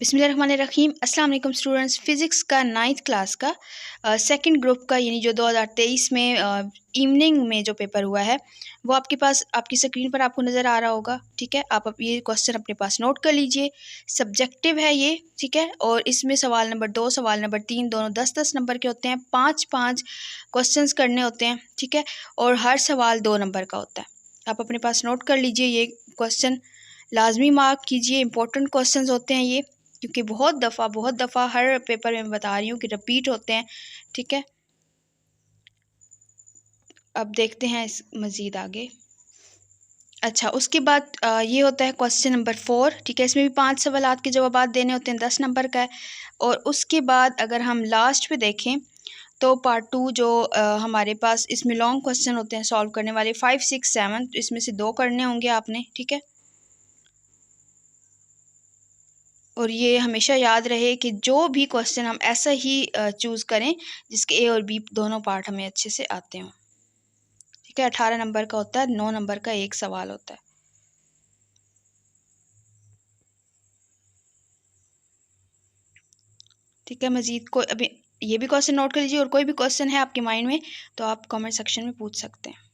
बिस्मिल्लाहिर्रहमानिर्रहीम। अस्सलाम वालेकुम स्टूडेंट्स। फ़िज़िक्स का 9th क्लास का सेकंड ग्रुप का यानी जो 2023 में इवनिंग में जो पेपर हुआ है वो आपके पास आपकी स्क्रीन पर आपको नज़र आ रहा होगा। ठीक है, आप अब ये क्वेश्चन अपने पास नोट कर लीजिए। सब्जेक्टिव है ये, ठीक है, और इसमें सवाल नंबर 2 सवाल नंबर 3 दोनों 10-10 नंबर के होते हैं। 5-5 क्वेश्चंस करने होते हैं, ठीक है, और हर सवाल 2 नंबर का होता है। आप अपने पास नोट कर लीजिए, ये क्वेश्चन लाजमी मार्क कीजिए। इंपॉर्टेंट क्वेश्चंस होते हैं ये, क्योंकि बहुत दफ़ा हर पेपर में मैं बता रही हूँ कि रिपीट होते हैं। ठीक है, अब देखते हैं इस मज़ीद आगे। अच्छा, उसके बाद ये होता है क्वेश्चन नंबर 4। ठीक है, इसमें भी 5 सवालात के जवाब देने होते हैं, 10 नंबर का है। और उसके बाद अगर हम लास्ट पे देखें तो पार्ट 2 जो हमारे पास इसमें लॉन्ग क्वेश्चन होते हैं सॉल्व करने वाले 5, 6, 7, इसमें से 2 करने होंगे आपने। ठीक है, और ये हमेशा याद रहे कि जो भी क्वेश्चन हम ऐसा ही चूज़ करें जिसके ए और बी दोनों पार्ट हमें अच्छे से आते हों। ठीक है, 18 नंबर का होता है, 9 नंबर का एक सवाल होता है। ठीक है, मज़ीद कोई अभी ये भी क्वेश्चन नोट कर लीजिए, और कोई भी क्वेश्चन है आपके माइंड में तो आप कमेंट सेक्शन में पूछ सकते हैं।